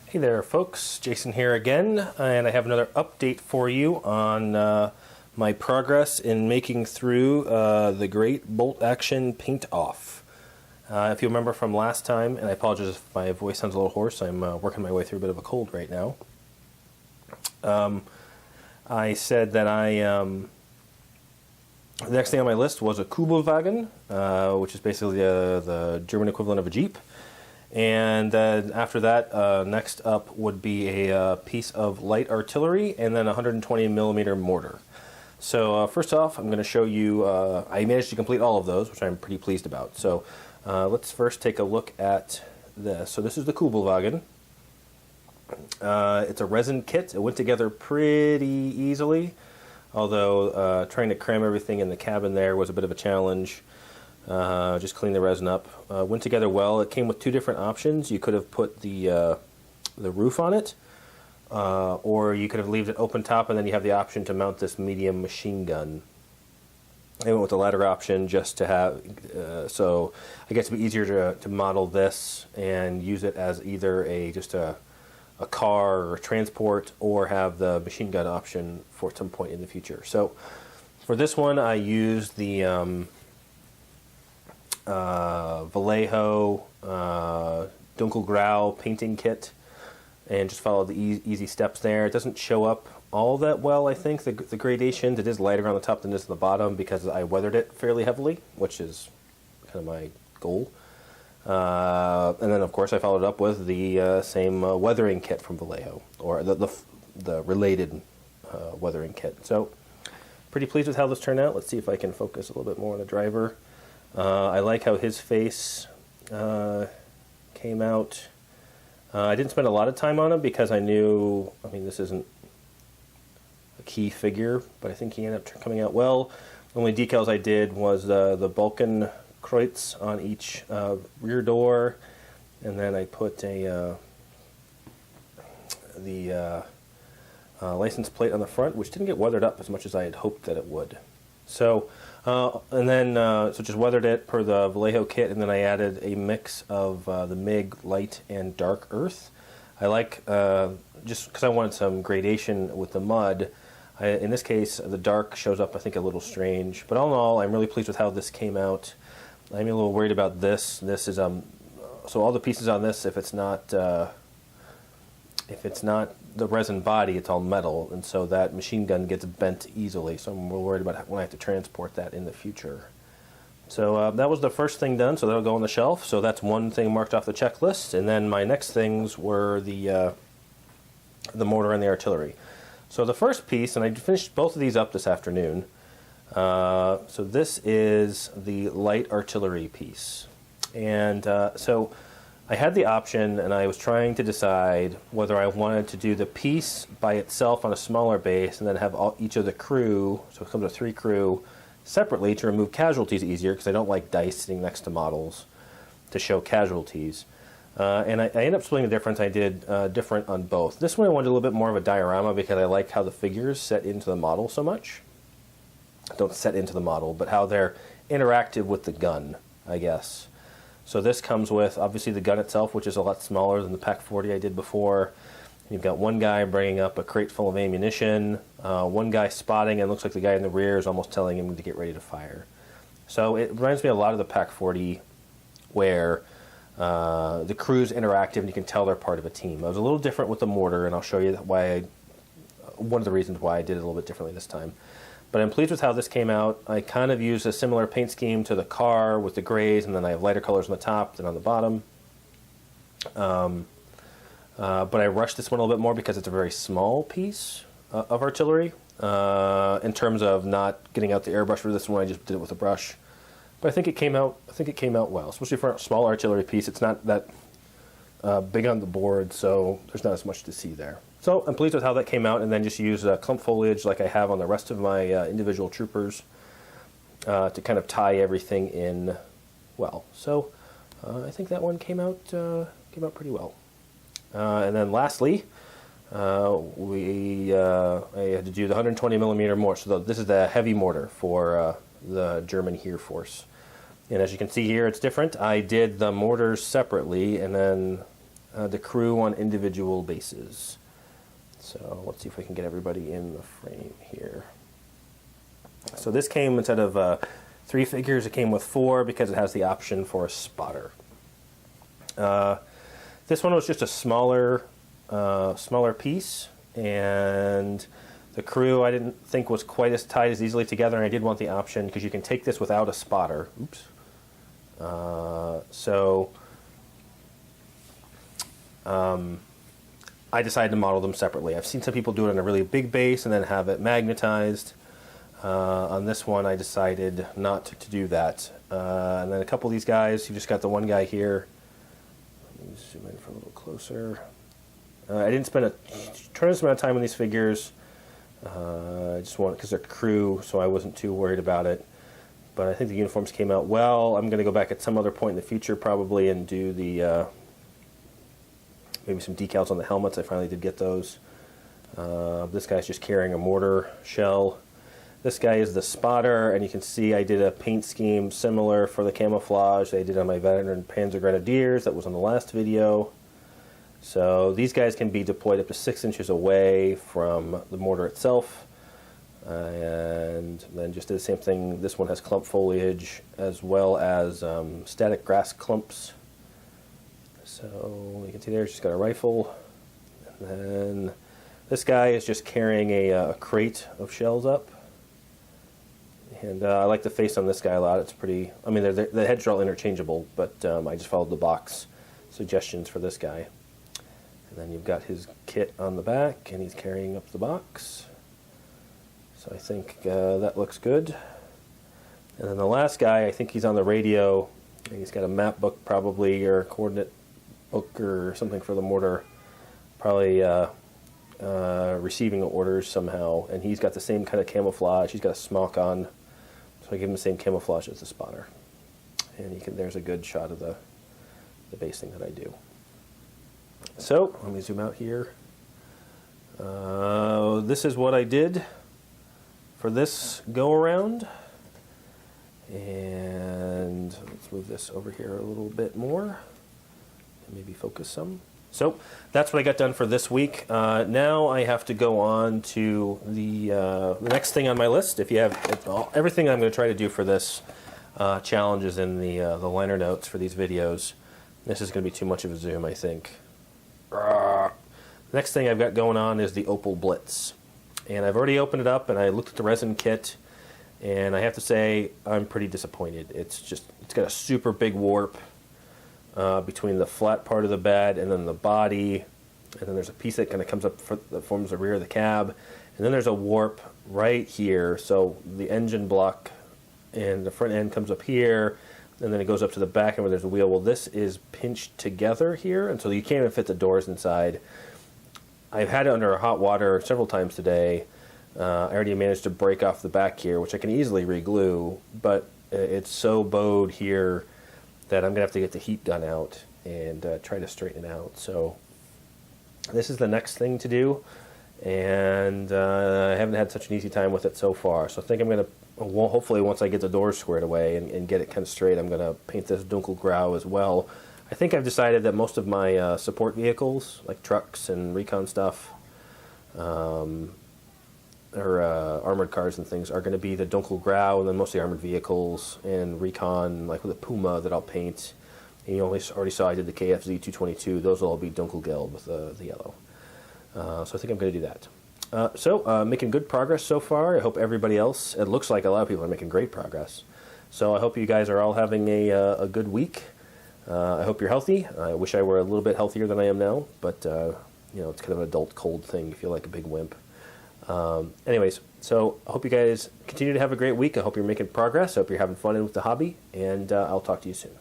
Hey there folks, Jason here again, and I have another update for you on my progress in making through the Great Bolt Action Paint Off. If you remember from last time, and I apologize if my voice sounds a little hoarse, I'm working my way through a bit of a cold right now. I said that the next thing on my list was a Kubelwagen, which is basically the German equivalent of a Jeep. And after that, next up would be a piece of light artillery and then a 120mm mortar. So first off, I'm going to show you, I managed to complete all of those, which I'm pretty pleased about. So let's first take a look at this. So this is the Kubelwagen. It's a resin kit. It went together pretty easily, although trying to cram everything in the cabin there was a bit of a challenge. Just clean the resin up. Went together well. It came with two different options. You could have put the roof on it, or you could have left it open top, and then you have the option to mount this medium machine gun. I went with the latter option just to have, so I guess it'd be easier to model this and use it as either just a car or a transport, or have the machine gun option for some point in the future. So for this one, I used the Vallejo Dunkelgrau painting kit and just followed the easy steps there. It doesn't show up all that well, I think, the gradations. It is lighter on the top than it is on the bottom because I weathered it fairly heavily, which is kind of my goal. And then, of course, I followed up with the same weathering kit from Vallejo, or the related weathering kit. So pretty pleased with how this turned out. Let's see if I can focus a little bit more on the driver. I like how his face came out. I didn't spend a lot of time on him because I knew, I mean, this isn't a key figure, but I think he ended up coming out well. The only decals I did was the Balkan Kreuz on each rear door, and then I put the license plate on the front, which didn't get weathered up as much as I had hoped that it would. So, and then, so just weathered it per the Vallejo kit, and then I added a mix of the MiG light and dark earth. I like, just because I wanted some gradation with the mud, in this case, the dark shows up, I think, a little strange. But all in all, I'm really pleased with how this came out. I'm a little worried about this. This is, so all the pieces on this, if it's not the resin body, it's all metal, and so that machine gun gets bent easily, so I'm real worried about when I have to transport that in the future. So that was the first thing done, so that'll go on the shelf. So that's one thing marked off the checklist, and then my next things were the mortar and the artillery. So the first piece, and I finished both of these up this afternoon, so this is the light artillery piece. And so I had the option, and I was trying to decide whether I wanted to do the piece by itself on a smaller base and then have each of the crew, so it comes with 3 crew, separately to remove casualties easier, because I don't like dice sitting next to models to show casualties. And I ended up splitting the difference. I did different on both. This one I wanted a little bit more of a diorama because I like how the figures set into the model so much. Don't set into the model, but how they're interactive with the gun, I guess. So this comes with, obviously, the gun itself, which is a lot smaller than the Pak 40 I did before. You've got one guy bringing up a crate full of ammunition, one guy spotting, and it looks like the guy in the rear is almost telling him to get ready to fire. So it reminds me a lot of the Pak 40, where the crew's interactive and you can tell they're part of a team. It was a little different with the mortar, and I'll show you why. One of the reasons why I did it a little bit differently this time. But I'm pleased with how this came out. I kind of used a similar paint scheme to the car with the grays, and then I have lighter colors on the top than on the bottom. But I rushed this one a little bit more because it's a very small piece of artillery. In terms of not getting out the airbrush for this one, I just did it with a brush. But I think it came out. I think it came out well, especially for a small artillery piece. It's not that big on the board, so there's not as much to see there. So I'm pleased with how that came out, and then just use clump foliage like I have on the rest of my individual troopers to kind of tie everything in well. So I think that one came out pretty well. And then lastly, I had to do the 120mm mortar. So this is the heavy mortar for the German Heer force. And as you can see here, it's different. I did the mortars separately, and then the crew on individual bases. So let's see if we can get everybody in the frame here. So this came, instead of 3 figures, it came with 4 because it has the option for a spotter. This one was just a smaller piece, and the crew I didn't think was quite as tied as easily together, and I did want the option because you can take this without a spotter. Oops. I decided to model them separately. I've seen some people do it on a really big base and then have it magnetized. On this one, I decided not to do that. And then a couple of these guys, you just got the one guy here. Let me zoom in for a little closer. I didn't spend a tremendous amount of time on these figures. I just want, because they're crew, so I wasn't too worried about it. But I think the uniforms came out well. I'm going to go back at some other point in the future probably and do the maybe some decals on the helmets. I finally did get those. This guy's just carrying a mortar shell. This guy is the spotter, and you can see I did a paint scheme similar for the camouflage that I did on my veteran Panzergrenadiers that was on the last video. So these guys can be deployed up to 6 inches away from the mortar itself. And then just did the same thing. This one has clump foliage as well as static grass clumps. So you can see there, she's got a rifle. And then this guy is just carrying a crate of shells up. And I like the face on this guy a lot. It's pretty, I mean, the heads are all interchangeable, but I just followed the box suggestions for this guy. And then you've got his kit on the back, and he's carrying up the box. So I think that looks good. And then the last guy, I think he's on the radio. He's got a map book probably, or a coordinate book or something for the mortar. Probably receiving orders somehow. And he's got the same kind of camouflage. He's got a smock on. So I give him the same camouflage as the spotter. And you can, there's a good shot of the basing that I do. So let me zoom out here. This is what I did for this go around. And let's move this over here a little bit more and maybe focus some. So that's what I got done for this week. Now I have to go on to the next thing on my list. If you have everything I'm going to try to do for this challenge is in the liner notes for these videos. This is going to be too much of a zoom, I think. Next thing I've got going on is the Opel Blitz. And I've already opened it up and I looked at the resin kit, and I have to say I'm pretty disappointed. It's got a super big warp between the flat part of the bed and then the body, and then there's a piece that kind of comes up that forms the rear of the cab, and then there's a warp right here. So the engine block and the front end comes up here, and then it goes up to the back end where there's a wheel. Well, this is pinched together here, and so you can't even fit the doors inside. I've had it under hot water several times today. I already managed to break off the back here, which I can easily re-glue, but it's so bowed here that I'm going to have to get the heat gun out and try to straighten it out. So this is the next thing to do, and I haven't had such an easy time with it so far. So I think I'm going to, well, hopefully once I get the doors squared away and get it kind of straight, I'm going to paint this Dunkelgrau as well. I think I've decided that most of my support vehicles, like trucks and recon stuff, or armored cars and things, are going to be the Dunkelgrau, and then mostly armored vehicles and recon, like with a Puma, that I'll paint. And you already saw I did the KFZ 222. Those will all be Dunkelgelb with the yellow. So I think I'm going to do that. Making good progress so far. I hope everybody else, it looks like a lot of people are making great progress. So I hope you guys are all having a good week. I hope you're healthy. I wish I were a little bit healthier than I am now, but you know, it's kind of an adult cold thing. You feel like a big wimp. Anyways, so I hope you guys continue to have a great week. I hope you're making progress. I hope you're having fun with the hobby, and I'll talk to you soon.